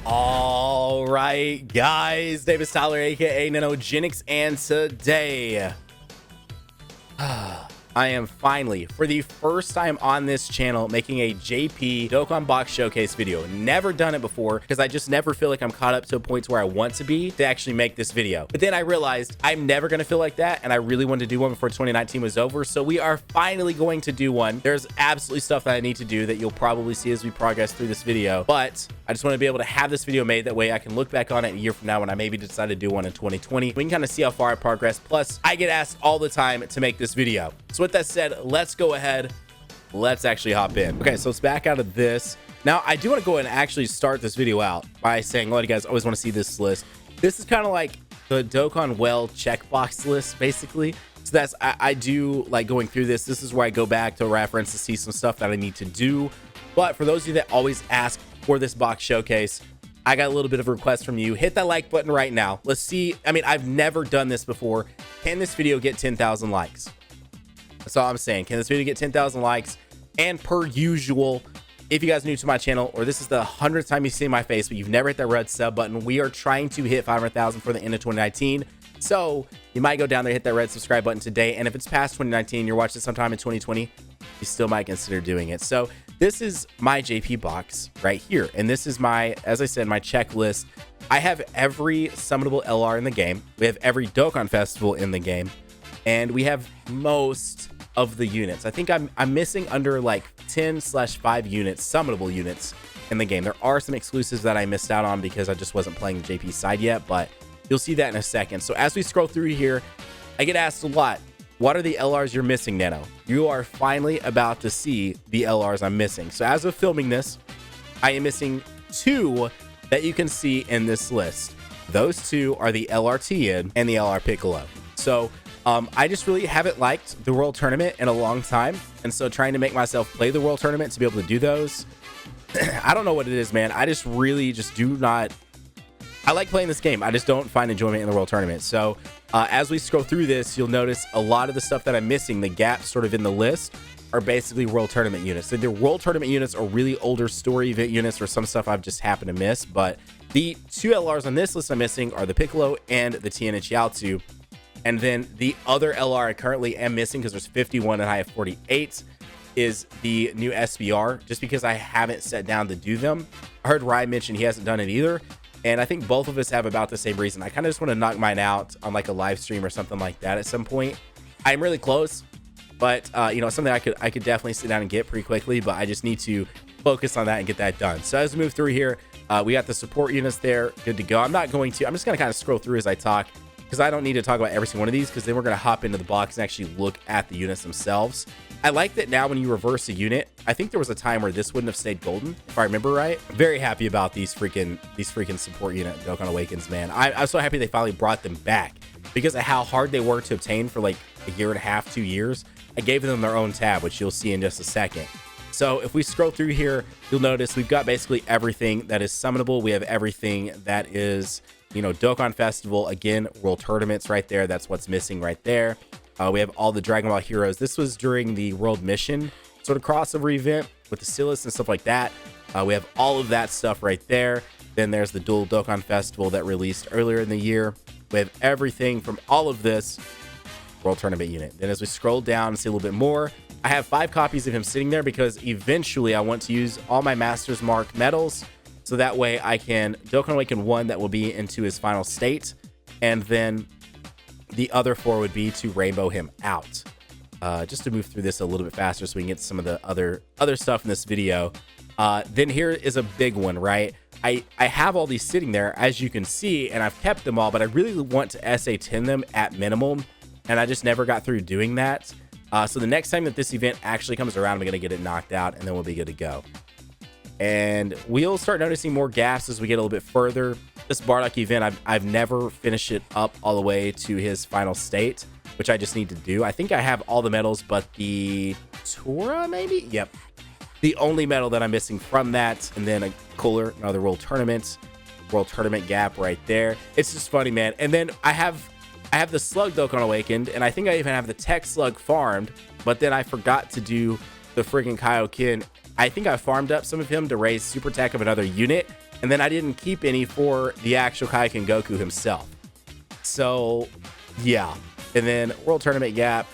All right, guys, Davis Tyler, aka Nanogenix, and today I am finally, for the first time on this channel, making a JP Dokkan Box showcase video. Never done it before because I just never feel like I'm caught up to a point where I want to be to actually make this video. But then I realized I'm never going to feel like that, and I really wanted to do one before 2019 was over. So we are finally going to do one. There's absolutely stuff that I need to do that you'll probably see as we progress through this video. But I just want to be able to have this video made. That way I can look back on it a year from now when I maybe decide to do one in 2020. We can kind of see how far I progressed. Plus, I get asked all the time to make this video. So with that said, let's go ahead. Let's actually hop in. Okay, so let's back out of this. Now, I do want to go ahead and actually start this video out by saying, a lot of you guys always want to see this list. This is kind of like the Dokkan Well checkbox list, basically. So that's, I do like going through this. This is where I go back to reference to see some stuff that I need to do. But for those of you that always ask for this box showcase, I got a little bit of a request from you. Hit that like button right now. Let's see. I mean, I've never done this before. Can this video get 10,000 likes? That's all I'm saying. Can this video get 10,000 likes? And per usual, if you guys are new to my channel, or this is the 100th time you've seen my face, but you've never hit that red sub button, we are trying to hit 500,000 for the end of 2019. So you might go down there, hit that red subscribe button today. And if it's past 2019, you're watching sometime in 2020, you still might consider doing it. So this is my JP box right here. And this is my, as I said, my checklist. I have every summonable LR in the game. We have every Dokkan Festival in the game. And we have most of the units. I think I'm missing under like 10/5 units, summonable units in the game. There are some exclusives that I missed out on because I just wasn't playing the JP side yet, but you'll see that in a second. So as we scroll through here, I get asked a lot, what are the LRs you're missing, Nano? You are finally about to see the LRs I'm missing. So as of filming this, I am missing 2 that you can see in this list. Those 2 are the LR Tien and the LR Piccolo. So I just really haven't liked the World Tournament in a long time. And so trying to make myself play the World Tournament to be able to do those, I don't know what it is, man. I just really just do not. I like playing this game. I just don't find enjoyment in the World Tournament. So as we scroll through this, you'll notice a lot of the stuff that I'm missing, the gaps sort of in the list, are basically World Tournament units. So they're World Tournament units or really older story event units or some stuff I've just happened to miss. But the 2 LRs on this list I'm missing are the Piccolo and the Tien and Chiaotzu. And then the other LR I currently am missing, because there's 51 and I have 48, is the new SBR, just because I haven't sat down to do them. I heard Ryan mention he hasn't done it either. And I think both of us have about the same reason. I kind of just want to knock mine out on like a live stream or something like that at some point. I'm really close, but you know, something I could definitely sit down and get pretty quickly, but I just need to focus on that and get that done. So as we move through here, we got the support units there, good to go. I'm just going to kind of scroll through as I talk, because I don't need to talk about every single one of these, because then we're going to hop into the box and actually look at the units themselves. I like that now when you reverse a unit, I think there was a time where this wouldn't have stayed golden, if I remember right. Very happy about these freaking support unit Dokkan Awakens, man. I'm so happy they finally brought them back because of how hard they were to obtain for like a year and a half, 2 years. I gave them their own tab, which you'll see in just a second. So if we scroll through here, you'll notice we've got basically everything that is summonable. We have everything that is, you know, Dokkan Festival, again, World Tournaments right there. That's what's missing right there. We have all the Dragon Ball heroes. This was during the World Mission sort of crossover event with the Silas and stuff like that. We have all of that stuff right there. Then there's the Dual Dokkan Festival that released earlier in the year. We have everything from all of this World Tournament unit. Then as we scroll down and see a little bit more, I have 5 copies of him sitting there because eventually I want to use all my Master's Mark medals. So that way I can Dokkan Awaken 1 that will be into his final state. And then the other 4 would be to rainbow him out. Just to move through this a little bit faster so we can get some of the other stuff in this video. Then here is a big one, right? I have all these sitting there, as you can see, and I've kept them all, but I really want to SA10 them at minimum. And I just never got through doing that. So the next time that this event actually comes around, I'm going to get it knocked out and then we'll be good to go. And we'll start noticing more gaps as we get a little bit further. This Bardock event, I've never finished it up all the way to his final state, which I just need to do. I think I have all the medals, but the Tora, maybe? Yep. The only medal that I'm missing from that, and then a cooler, another World Tournament gap right there. It's just funny, man. And then I have the Slug Dokkan Awakened, and I think I even have the Tech Slug farmed, but then I forgot to do the friggin' Kaioken. I think I farmed up some of him to raise super tech of another unit, And then I didn't keep any for the actual Kaioken Goku himself. So, yeah. And then World Tournament Gap,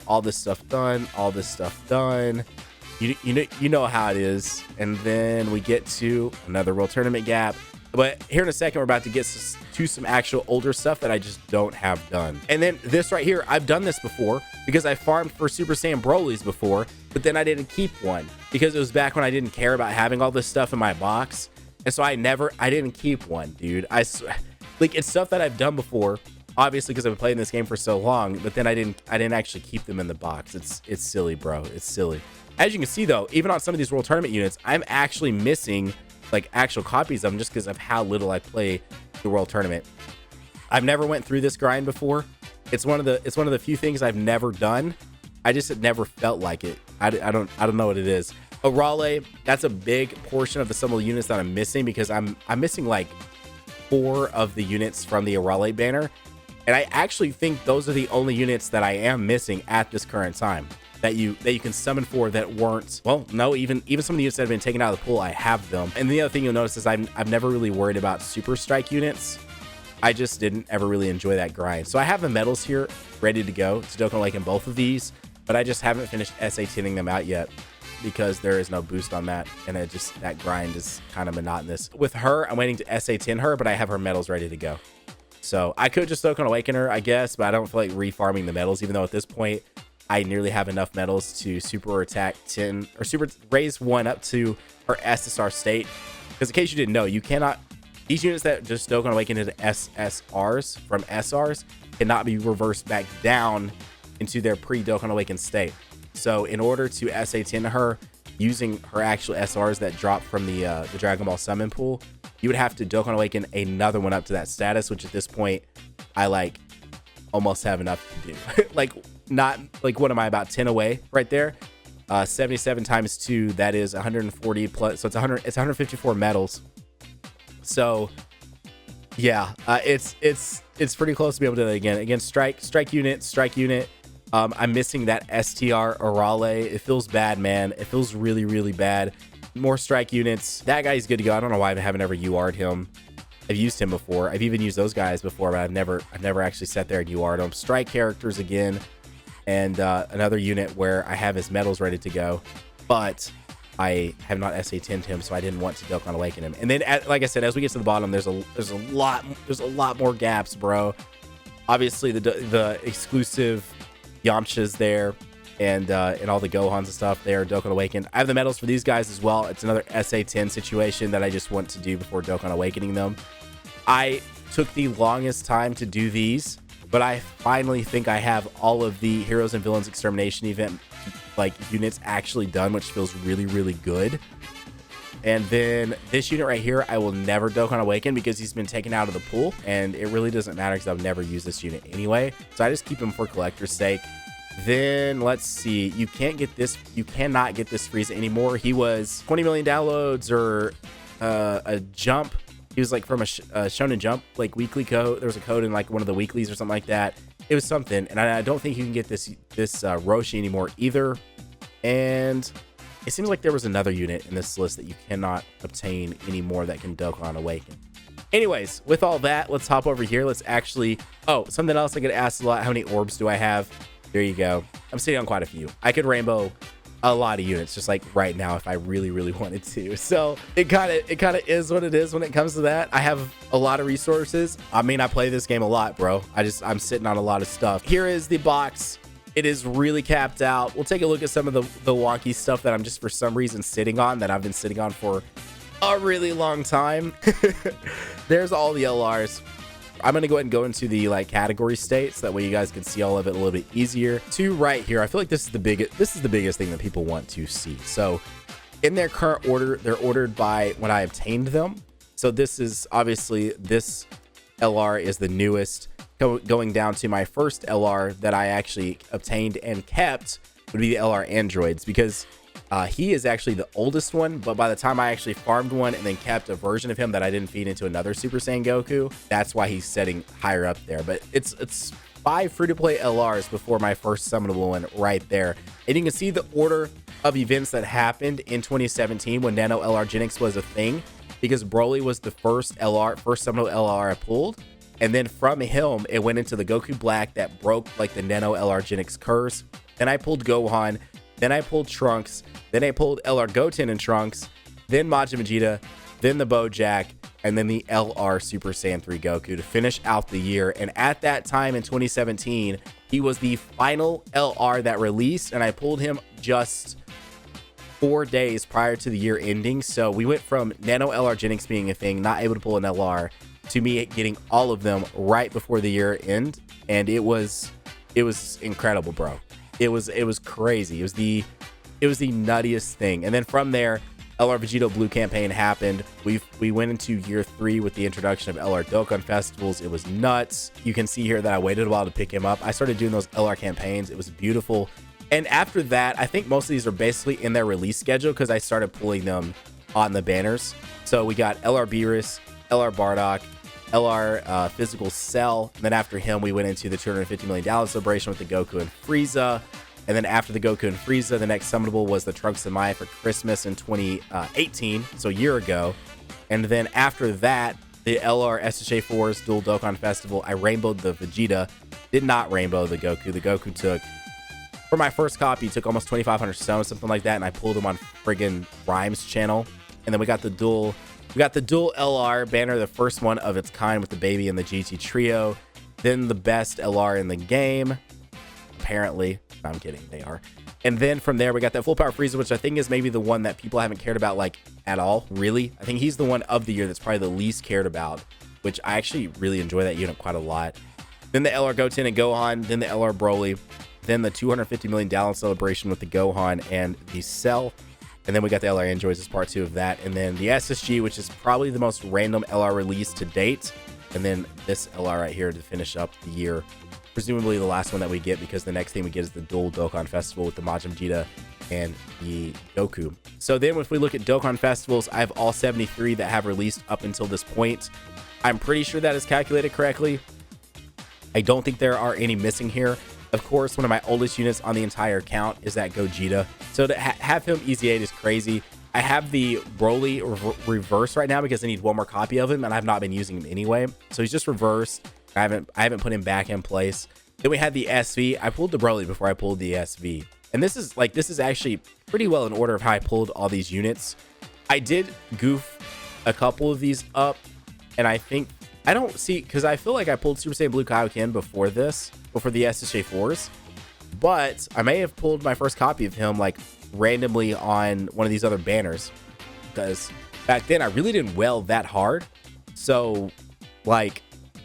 all this stuff done, all this stuff done. You know how it is. And then we get to another World Tournament Gap. But here in a second, we're about to get to some actual older stuff that I just don't have done. And then this right here, I've done this before because I farmed for Super Saiyan Broly's before, but then I didn't keep one because it was back when I didn't care about having all this stuff in my box. And so I didn't keep one, dude. Like, it's stuff that I've done before, obviously because I've been playing this game for so long, but then I didn't actually keep them in the box. It's silly, bro. It's silly. As you can see though, even on some of these World Tournament units, I'm actually missing like actual copies of them just because of how little I play the World Tournament. I've never went through this grind before. It's one of the few things I've never done. I just had never felt like it. I don't know what it is. Arale, that's a big portion of the some of the units that I'm missing because I'm missing like 4 of the units from the Arale banner. And I actually think those are the only units that I am missing at this current time that you can summon for that weren't, well, no, even some of the units that have been taken out of the pool, I have them. And the other thing you'll notice is I've never really worried about Super Strike units. I just didn't ever really enjoy that grind. So I have the medals here ready to go to Dokkan Lake in both of these, but I just haven't finished SA10ing them out yet because there is no boost on that. And that grind is kind of monotonous. With her, I'm waiting to SA10 her, but I have her medals ready to go. So I could just Dokkan Awaken her, I guess, but I don't feel like refarming the medals, even though at this point, I nearly have enough medals to super attack 10 or super raise 1 up to her SSR state. Because in case you didn't know, you cannot, these units that just Dokkan Awaken into SSRs from SRs cannot be reversed back down into their pre-Dokkan Awaken state. So in order to SA10 her using her actual SRs that drop from the Dragon Ball Summon pool, you would have to Dokkan Awaken another one up to that status, which at this point I like almost have enough to do. Like, not like, what am I, about 10 away right there? 77 times 2, that is 140 plus, so it's 154 medals. So yeah, it's pretty close to be able to do that again. Strike unit. I'm missing that STR Arale. It feels bad, man. It feels really, really bad. More strike units. That guy's good to go. I don't know why I haven't ever UR'd him. I've used him before. I've even used those guys before, but I've never actually sat there and UR'd them. Strike characters again, and another unit where I have his medals ready to go, but I have not SA10'd him, so I didn't want to Dokkan Awaken him. And then, like I said, as we get to the bottom, there's a lot more gaps, bro. Obviously, the exclusive Yamcha's there, and all the Gohans and stuff there, Dokkan Awakened. I have the medals for these guys as well. It's another SA10 situation that I just want to do before Dokkan Awakening them. I took the longest time to do these, but I finally think I have all of the Heroes and Villains Extermination event like units actually done, which feels really, really good. And then this unit right here, I will never Dokkan Awaken because he's been taken out of the pool, and it really doesn't matter because I've never used this unit anyway. So I just keep him for collector's sake. Then let's see, you cannot get this Frieza anymore. He was 20 million downloads or a jump. He was like from a Shonen Jump like weekly code. There was a code in like one of the weeklies or something like that. It was something, and I don't think you can get this Roshi anymore either. And it seems like there was another unit in this list that you cannot obtain anymore that can Dokkan Awaken. Anyways, with all that, let's hop over here. Let's actually, oh, something else I get asked a lot. How many orbs do I have? There you go. I'm sitting on quite a few. I could rainbow a lot of units just like right now if I really, really wanted to. So it kind of is what it is when it comes to that. I have a lot of resources. I mean, I play this game a lot, bro. I'm sitting on a lot of stuff. Here is the box. It is really capped out. We'll take a look at some of the wonky stuff that I'm just for some reason sitting on, that I've been sitting on for a really long time. There's all the LRs. I'm going to go ahead and go into the like category states. That way you guys can see all of it a little bit easier. To right here, I feel like this is the biggest thing that people want to see. So in their current order, they're ordered by when I obtained them. So this is obviously, this LR is the newest. Going down to my first LR that I actually obtained and kept would be the LR Androids, because he is actually the oldest one, but by the time I actually farmed one and then kept a version of him that I didn't feed into another Super Saiyan Goku, that's why he's setting higher up there. But it's 5 free-to-play LRs before my first summonable one right there. And you can see the order of events that happened in 2017 when Nano Nanogenix was a thing. because Broly was the first Summonable LR I pulled. And then from him, it went into the Goku Black that broke like the Nano Nanogenix curse. Then I pulled Gohan. Then I pulled Trunks. Then I pulled LR Goten and Trunks. Then Majin Vegeta. Then the Bojack. And then the LR Super Saiyan 3 Goku to finish out the year. And at that time in 2017, he was the final LR that released. And I pulled him just 4 days prior to the year ending. So we went from Nano Nanogenix being a thing, not able to pull an LR, to me getting all of them right before the year end. And it was incredible, bro. It was crazy. It was the nuttiest thing. And then from there, LR Vegito Blue campaign happened. We went into year 3 with the introduction of LR Dokkan festivals. It was nuts. You can see here that I waited a while to pick him up. I started doing those LR campaigns. It was beautiful. And after that, I think most of these are basically in their release schedule because I started pulling them on the banners. So we got LR Beerus, LR Bardock, LR Physical Cell. And then after him, we went into the $250 million celebration with the Goku and Frieza. And then after the Goku and Frieza, the next summonable was the Trunks and Maya for Christmas in 2018, so a year ago. And then after that, the LR SSJ4's Dual Dokkan Festival, I rainbowed the Vegeta, did not rainbow the Goku. The Goku took, for my first copy, took almost 2,500 stones, something like that, and I pulled him on friggin' Rhymes channel. And then we got the dual LR banner, the first one of its kind with the baby and the GT trio. Then the best LR in the game, apparently. No, I'm kidding, they are. And then from there, we got that full power Frieza, which I think is maybe the one that people haven't cared about like at all, really. I think he's the one of the year that's probably the least cared about, which I actually really enjoy that unit quite a lot. Then the LR Goten and Gohan, then the LR Broly, then the $250 million download celebration with the Gohan and the Cell. And then we got the LR Enjoys as part 2 of that. And then the SSG, which is probably the most random LR release to date. And then this LR right here to finish up the year. Presumably the last one that we get, because the next thing we get is the Dual Dokkan Festival with the Majin Vegeta and the Goku. So then if we look at Dokkan Festivals, I have all 73 that have released up until this point. I'm pretty sure that is calculated correctly. I don't think there are any missing here. Of course, one of my oldest units on the entire account is that Gogeta. So to have him Easy 8 is crazy. I have the Broly reverse right now because I need one more copy of him, and I've not been using him anyway. So he's just reversed. I haven't put him back in place. Then we had the SV. I pulled the Broly before I pulled the SV. And this is actually pretty well in order of how I pulled all these units. I did goof a couple of these up, and I don't see, because I feel like I pulled Super Saiyan Blue Kaioken before the SSJ4s, but I may have pulled my first copy of him like randomly on one of these other banners, because back then I really didn't well that hard. So like,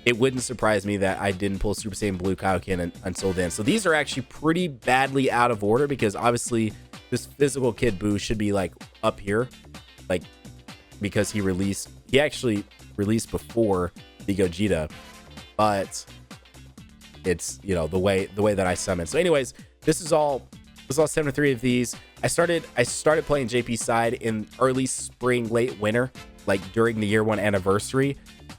it wouldn't surprise me that I didn't pull Super Saiyan Blue Kaioken until then. So these are actually pretty badly out of order, because obviously this physical Kid Buu should be like up here, like, because he actually released before the Gogeta, but it's, you know, the way that I summon. So anyways, this is all 73 of these. I started playing JP side in early spring, late winter, like during the year 1 anniversary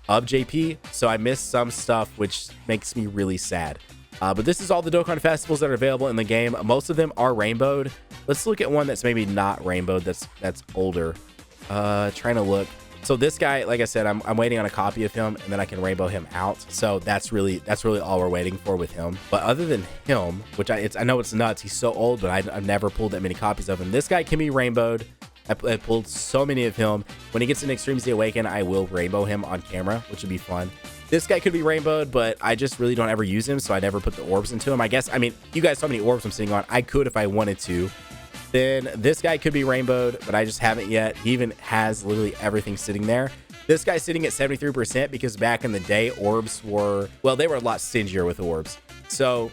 of JP, so I missed some stuff, which makes me really sad. But this is all the Dokkan festivals that are available in the game. Most of them are rainbowed. Let's look at one that's maybe not rainbowed, that's older. Trying to look. So this guy, like I said, I'm waiting on a copy of him, and then I can rainbow him out. So that's really all we're waiting for with him. But other than him, which I know it's nuts, he's so old, but I've never pulled that many copies of him. This guy can be rainbowed. I pulled so many of him. When he gets in Extreme Z Awaken, I will rainbow him on camera, which would be fun. This guy could be rainbowed, but I just really don't ever use him, so I never put the orbs into him. I mean, you guys saw how many orbs I'm sitting on. I could if I wanted to. Then this guy could be rainbowed, but I just haven't yet. He even has literally everything sitting there. This guy's sitting at 73% because back in the day, orbs were, well, they were a lot stingier with orbs. So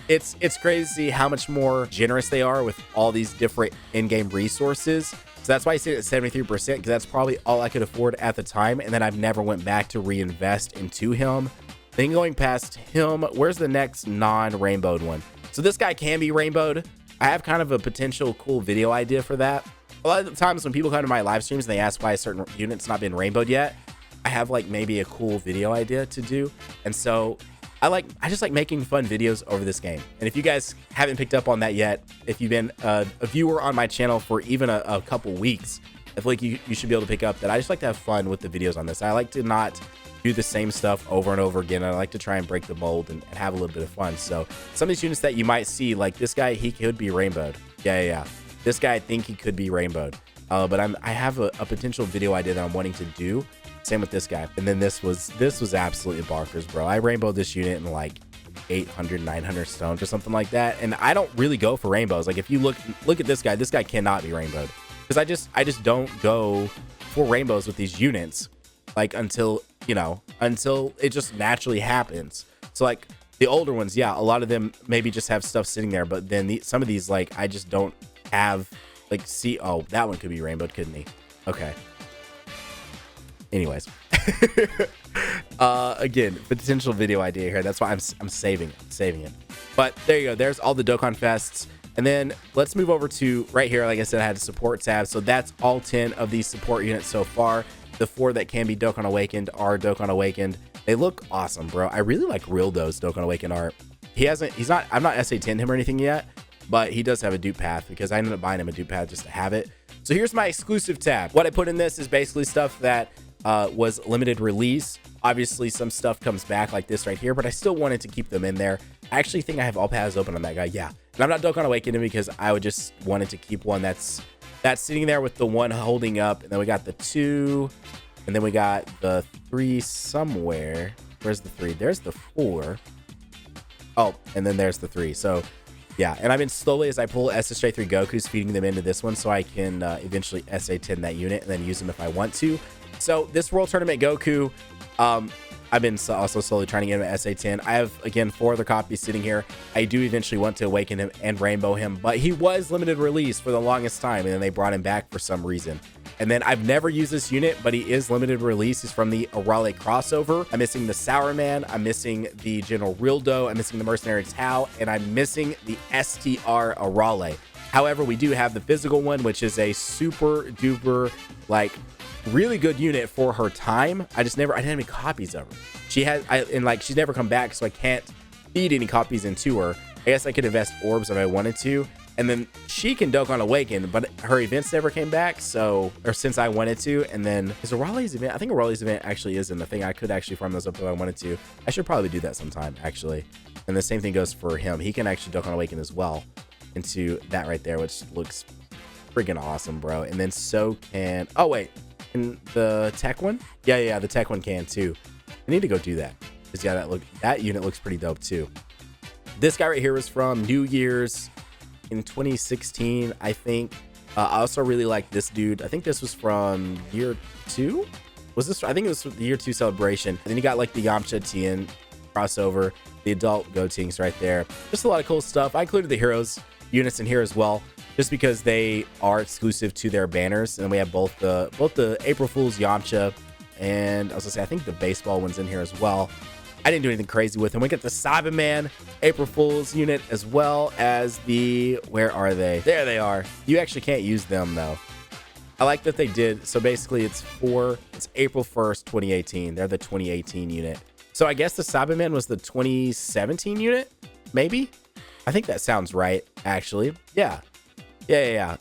it's crazy to see how much more generous they are with all these different in-game resources. So that's why I sit at 73%, because that's probably all I could afford at the time. And then I've never went back to reinvest into him. Then going past him, where's the next non-rainbowed one? So this guy can be rainbowed. I have kind of a potential cool video idea for that. A lot of the times when people come to my live streams and they ask why a certain unit's not been rainbowed yet, I have like maybe a cool video idea to do. And so I just like making fun videos over this game. And if you guys haven't picked up on that yet, if you've been a viewer on my channel for even a couple weeks, I feel like you should be able to pick up that I just like to have fun with the videos on this. I like to not do the same stuff over and over again. I like to try and break the mold and have a little bit of fun. So some of these units that you might see, like this guy, he could be rainbowed. Yeah. This guy, I think he could be rainbowed. But I have a potential video idea that I'm wanting to do. Same with this guy. And then this was absolutely bonkers, bro. I rainbowed this unit in like 800, 900 stones or something like that. And I don't really go for rainbows. Like if you look at this guy cannot be rainbowed, because I just don't go for rainbows with these units, like until it just naturally happens. So like the older ones, yeah, a lot of them maybe just have stuff sitting there, but then some of these, like, I just don't have, like, see, oh, that one could be rainbowed, couldn't he? Okay. Anyways. Again, potential video idea here. That's why I'm saving it. But there you go. There's all the Dokkan Fests. And then let's move over to right here. Like I said, I had a support tab. So that's all 10 of these support units so far. The 4 that can be Dokkan Awakened are Dokkan Awakened. They look awesome, bro. I really like Rildo's Dokkan Awakened art. I'm not SA10 him or anything yet, but he does have a dupe path because I ended up buying him a dupe path just to have it. So here's my exclusive tab. What I put in this is basically stuff that was limited release. Obviously some stuff comes back like this right here, but I still wanted to keep them in there. I actually think I have all paths open on that guy. Yeah. And I'm not Dokkan Awakened him because I would just wanted to keep one that's sitting there with the 1 holding up. And then we got the 2, and then we got the 3 somewhere. Where's the 3? There's the 4. Oh, and then there's the 3. So yeah, and I've been slowly, as I pull SSJ3 Gokus, feeding them into this one so I can eventually SA10 that unit and then use them if I want to. So this World Tournament Goku, I've been also slowly trying to get him at SA10. I have, again, 4 other copies sitting here. I do eventually want to awaken him and rainbow him, but he was limited release for the longest time, and then they brought him back for some reason. And then I've never used this unit, but he is limited release. He's from the Arale crossover. I'm missing the Sour Man. I'm missing the General Rildo. I'm missing the Mercenary Tao, and I'm missing the STR Arale. However, we do have the physical one, which is a super duper, like, really good unit for her time. I didn't have any copies of her. She's never come back, so I can't feed any copies into her. I guess I could invest orbs if I wanted to, and then she can Dokkan Awaken, but her events never came back, since I wanted to. And then is Arale's event? I think Arale's event actually is in the thing. I could actually farm those up if I wanted to. I should probably do that sometime, actually. And the same thing goes for him. He can actually Dokkan Awaken as well into that right there, which looks freaking awesome, bro. And then so can, oh wait, and the tech one, yeah, the tech one can too. I need to go do that, because yeah, that unit looks pretty dope too. This guy right here was from New Year's in 2016, I think. I also really like this dude. I think this was from year 2. Was this? I think it was the year 2 celebration. And then you got like the Yamcha Tien crossover, the adult Gotenks right there. Just a lot of cool stuff. I included the heroes units in here as well, just because they are exclusive to their banners. And we have both the April Fool's Yamcha, and I was gonna say I think the baseball one's in here as well. I didn't do anything crazy with him. We got the Cyberman April Fool's unit, as well as the, where are they? There they are. You actually can't use them though. I like that they did. So basically it's April 1st, 2018. They're the 2018 unit. So I guess the Cyberman was the 2017 unit, maybe? I think that sounds right, actually. Yeah.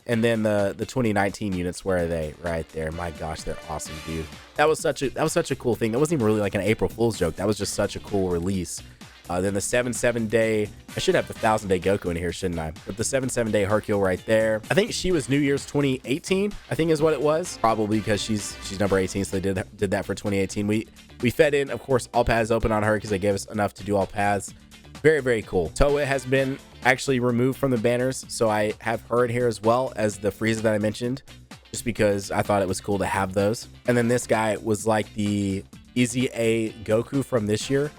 And then the 2019 units, where are they? Right there. My gosh, they're awesome, dude. That was such a cool thing. That wasn't even really like an April Fool's joke. That was just such a cool release. Then the 7 day, I should have the 1000 day Goku in here, shouldn't I? But the 7 day Hercule right there. I think she was New Year's 2018, I think is what it was. Probably because she's number 18, so they did that for 2018. We fed in, of course, all paths open on her because they gave us enough to do all paths. Very, very cool. Toa has been actually removed from the banners, so I have her in here as well as the Frieza that I mentioned, just because I thought it was cool to have those. And then this guy was like the Easy A Goku from this year.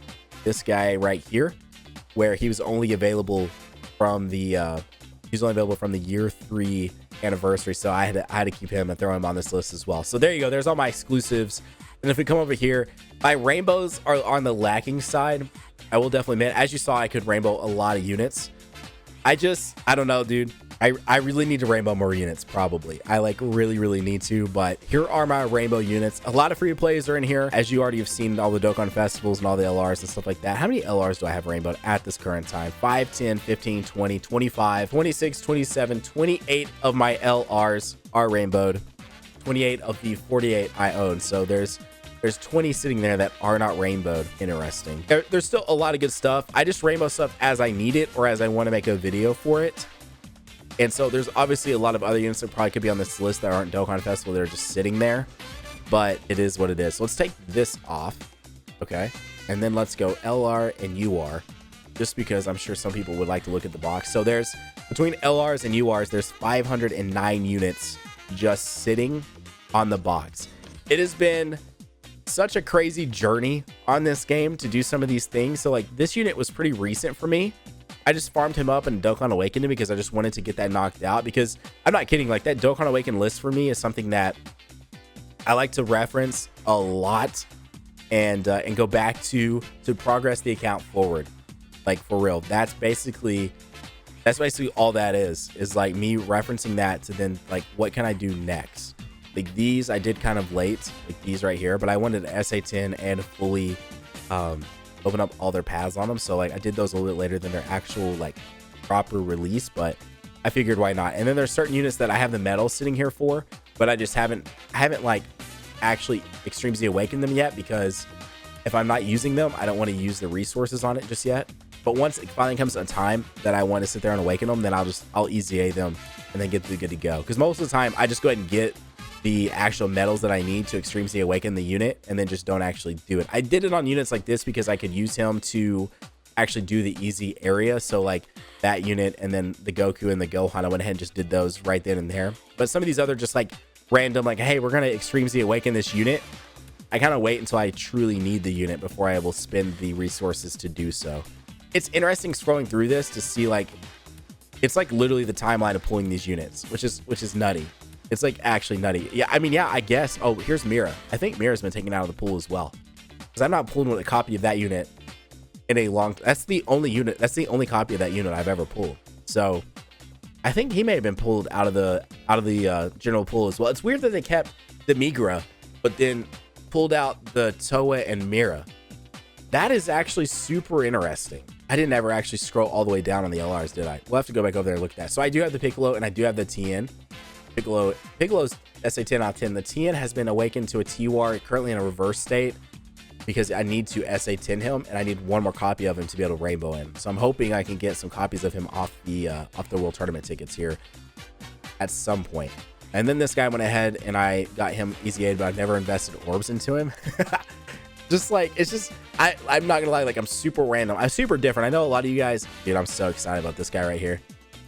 This guy right here, where he was only available from the year 3 anniversary. So I had to keep him and throw him on this list as well. So there you go. There's all my exclusives. And if we come over here, my rainbows are on the lacking side. I will definitely admit, as you saw, I could rainbow a lot of units. I don't know, dude. I really need to rainbow more units, probably. I like really need to, but here are my rainbow units. A lot of free to plays are in here, as you already have seen all the Dokkan festivals and all the LRs and stuff like that. How many LRs do I have rainbowed at this current time? 5, 10, 15, 20, 25, 26, 27, 28 of my LRs are rainbowed. 28 of the 48 I own. So there's 20 sitting there that are not rainbowed. Interesting. There's still a lot of good stuff. I just rainbow stuff as I need it or as I want to make a video for it. And so there's obviously a lot of other units that probably could be on this list that aren't Dokkan Festival. They're just sitting there, but it is what it is. So let's take this off. Okay. And then let's go LR and UR, just because I'm sure some people would like to look at the box. So there's between LRs and URs, there's 509 units just sitting on the box. It has been such a crazy journey on this game to do some of these things. So like this unit was pretty recent for me. I just farmed him up and Dokkan Awakened him because I just wanted to get that knocked out, because I'm not kidding, like that Dokkan Awakened list for me is something that I like to reference a lot and go back to progress the account forward. Like for real, that's basically all that is like me referencing that to then like what can I do next. Like these I did kind of late, like these right here, but I wanted to SA10 and fully open up all their paths on them. So like I did those a little bit later than their actual like proper release, but I figured why not. And then there's certain units that I have the medals sitting here for, but I just haven't like actually Extreme Z awakened them yet, because if I'm not using them, I don't want to use the resources on it just yet. But once it finally comes a time that I want to sit there and awaken them, then I'll EZA them and then get good to go. Because most of the time I just go ahead and get the actual medals that I need to Extreme Z awaken the unit and then just don't actually do it. I did it on units like this because I could use him to actually do the easy area. So like that unit and then the Goku and the Gohan, I went ahead and just did those right then and there. But some of these other just like random, like, hey, we're going to Extreme Z awaken this unit, I kind of wait until I truly need the unit before I will spend the resources to do so. It's interesting scrolling through this to see like, it's like literally the timeline of pulling these units, which is nutty. It's like actually nutty. Yeah, I mean, yeah, I guess. Oh, here's Mira. I think Mira's been taken out of the pool as well, because I'm not pulling with a copy of that unit in a long. That's the only unit. That's the only copy of that unit I've ever pulled. So I think he may have been pulled out of the general pool as well. It's weird that they kept the Migra, but then pulled out the Toa and Mira. That is actually super interesting. I didn't ever actually scroll all the way down on the LRs, did I? We'll have to go back over there and look at that. So I do have the Piccolo and I do have the TN. Piccolo's SA10 out of 10. The TN has been awakened to a TWAR, currently in a reverse state, because I need to SA10 him and I need one more copy of him to be able to rainbow him. So I'm hoping I can get some copies of him off the World Tournament tickets here at some point. And then this guy went ahead and I got him EZA'd, but I've never invested orbs into him. Just like, it's just, I'm not gonna lie, like I'm super random. I'm super different. I know a lot of you guys, dude, I'm so excited about this guy right here.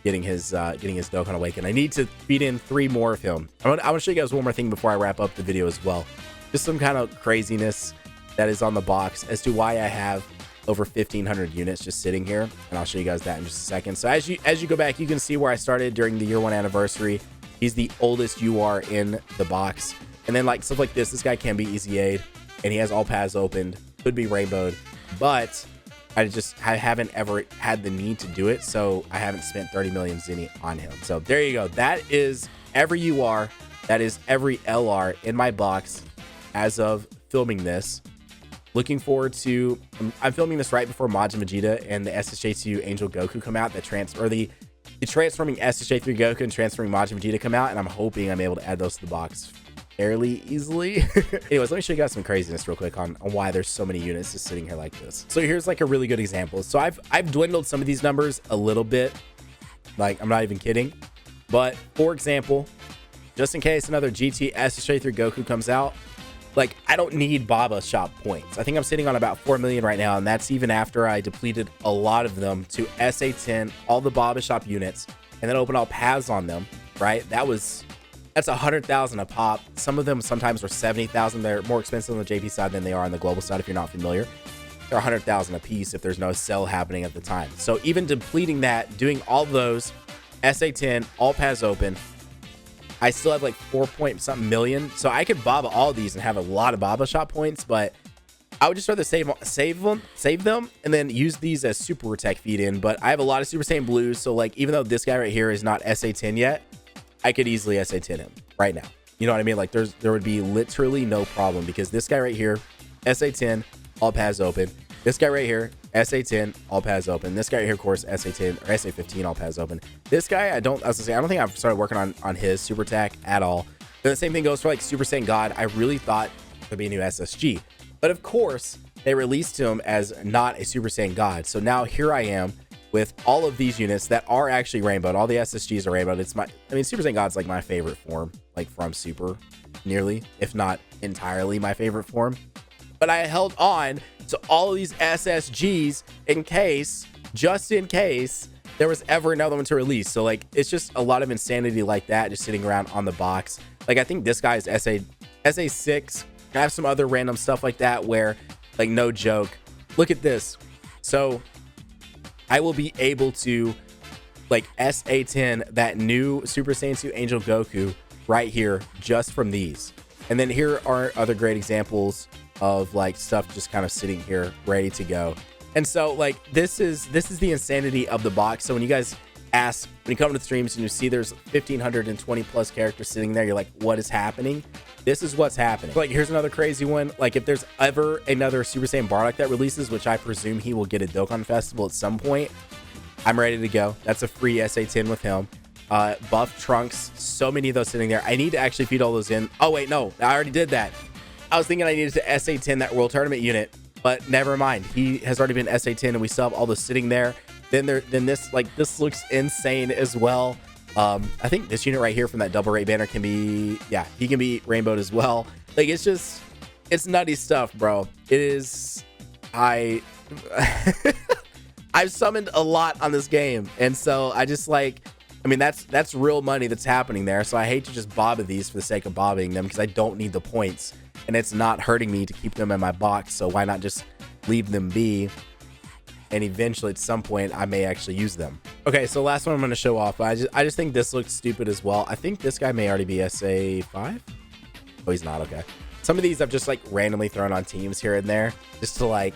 Getting his Dokkan Awakened. I need to feed in 3 more of him. I want to show you guys one more thing before I wrap up the video as well. Just some kind of craziness that is on the box as to why I have over 1,500 units just sitting here, and I'll show you guys that in just a second. So as you go back, you can see where I started during the year 1 anniversary. He's the oldest UR in the box, and then like stuff like this guy can be EZA'd, and he has all paths opened, could be rainbowed, but I haven't ever had the need to do it, so I haven't spent 30 million Zenny on him. So there you go. That is every UR, that is every LR in my box as of filming this. Looking forward to, I'm filming this right before Majin Vegeta and the SSJ2 Angel Goku come out, the transforming SSJ3 Goku and transferring Majin Vegeta come out, and I'm hoping I'm able to add those to the box fairly easily. Anyways, let me show you guys some craziness real quick on why there's so many units just sitting here like this. So here's like a really good example. So I've dwindled some of these numbers a little bit, like I'm not even kidding, but for example, just in case another GT SSJ3 Goku comes out, like I don't need Baba shop points. I think I'm sitting on about 4 million right now, and that's even after I depleted a lot of them to SA10 all the Baba shop units and then open all paths on them, right? That's 100,000 a pop. Some of them sometimes were 70,000. They're more expensive on the JP side than they are on the global side if you're not familiar. They're 100,000 a piece if there's no sell happening at the time. So even depleting that, doing all those, SA10, all paths open, I still have like 4 point something million. So I could Baba all these and have a lot of Baba shop points, but I would just rather save them and then use these as super tech feed in. But I have a lot of Super Saiyan Blues. So like, even though this guy right here is not SA10 yet, I could easily SA10 him right now. You know what I mean? Like there would be literally no problem, because this guy right here, SA10, all paths open. This guy right here, SA10, all paths open. This guy right here, of course, SA10 or SA15, all paths open. This guy, I don't think I've started working on his super attack at all. The same thing goes for like Super Saiyan God. I really thought there'd be a new SSG, but of course they released him as not a Super Saiyan God. So now here I am with all of these units that are actually rainbowed. All the SSGs are rainbowed. It's Super Saiyan God's like my favorite form, like from Super, nearly, if not entirely my favorite form. But I held on to all of these SSGs in case, just in case, there was ever another one to release. So like, it's just a lot of insanity like that, just sitting around on the box. Like, I think this guy is SA6. I have some other random stuff like that where, like, no joke, look at this. So I will be able to like SA10 that new Super Saiyan 2 Angel Goku right here just from these. And then here are other great examples of like stuff just kind of sitting here ready to go. And so like this is the insanity of the box. So when you guys ask, when you come to the streams and you see there's 1,520 plus characters sitting there, you're like, what is happening? This is what's happening. Like, here's another crazy one. Like, if there's ever another Super Saiyan Bardock that releases, which I presume he will get at Dokkan Festival at some point, I'm ready to go. That's a free SA10 with him. Buff Trunks, so many of those sitting there. I need to actually feed all those in. Oh wait, no, I already did that. I was thinking I needed to SA10 that World Tournament unit, but never mind. He has already been SA10 and we still have all those sitting there. Then this looks insane as well. I think this unit right here from that double rate banner can be, yeah, he can be rainbowed as well. Like, it's just, it's nutty stuff, bro. It is, I've summoned a lot on this game. And so I just like, I mean, that's real money that's happening there. So I hate to just bob at these for the sake of bobbing them because I don't need the points and it's not hurting me to keep them in my box. So why not just leave them be? And eventually at some point I may actually use them. Okay, so last one I'm going to show off. I just think this looks stupid as well. I think this guy may already be SA5. Oh, he's not. Okay, some of these I've just like randomly thrown on teams here and there just to like,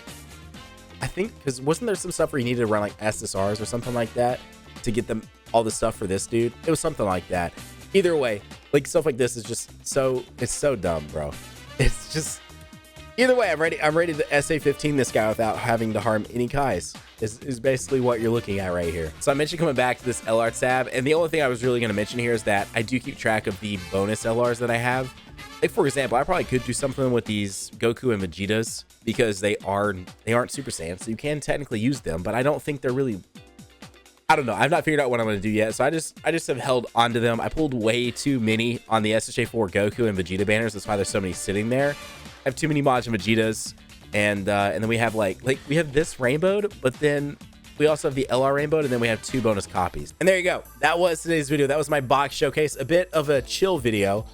I think, because wasn't there some stuff where you needed to run like SSRs or something like that to get them all the stuff for this dude? It was something like that. Either way, like stuff like this is just so, it's so dumb, bro. It's just, either way, I'm ready to SA15 this guy without having to harm any Kais. Is basically what you're looking at right here. So I mentioned coming back to this LR tab, and the only thing I was really going to mention here is that I do keep track of the bonus LRs that I have. Like, for example, I probably could do something with these Goku and Vegetas because they aren't Super Saiyan, so you can technically use them, but I don't think they're really, I don't know. I've not figured out what I'm going to do yet, so I just have held onto them. I pulled way too many on the SSJ4 Goku and Vegeta banners. That's why there's so many sitting there. I have too many Majin Vegetas, and then we have like we have this rainbowed, but then we also have the LR rainbowed, and then we have 2 bonus copies. And there you go. That was today's video. That was my box showcase. A bit of a chill video,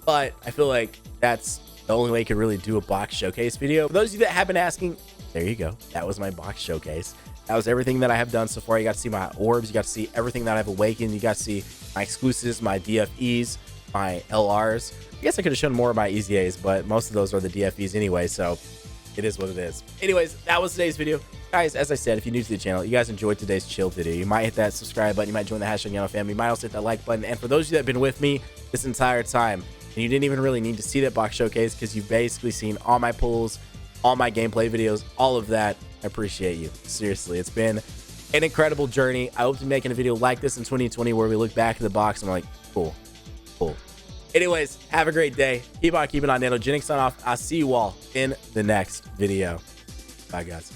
but I feel like that's the only way you could really do a box showcase video. For those of you that have been asking, there you go. That was my box showcase. That was everything that I have done so far. You got to see my orbs. You got to see everything that I've awakened. You got to see my exclusives, my DFEs, my LRs. I guess I could have shown more of my EZAs, but most of those are the DFEs anyway, so it is what it is. Anyways, that was today's video. Guys, as I said, if you're new to the channel, you guys enjoyed today's chill video, you might hit that subscribe button, you might join the hashtag Nano family, you might also hit that like button, and for those of you that have been with me this entire time, and you didn't even really need to see that box showcase because you've basically seen all my pulls, all my gameplay videos, all of that, I appreciate you. Seriously, it's been an incredible journey. I hope to be making a video like this in 2020 where we look back at the box and we're like, cool, cool. Anyways, have a great day. Keep on keeping on. Nanogenix on off. I'll see you all in the next video. Bye, guys.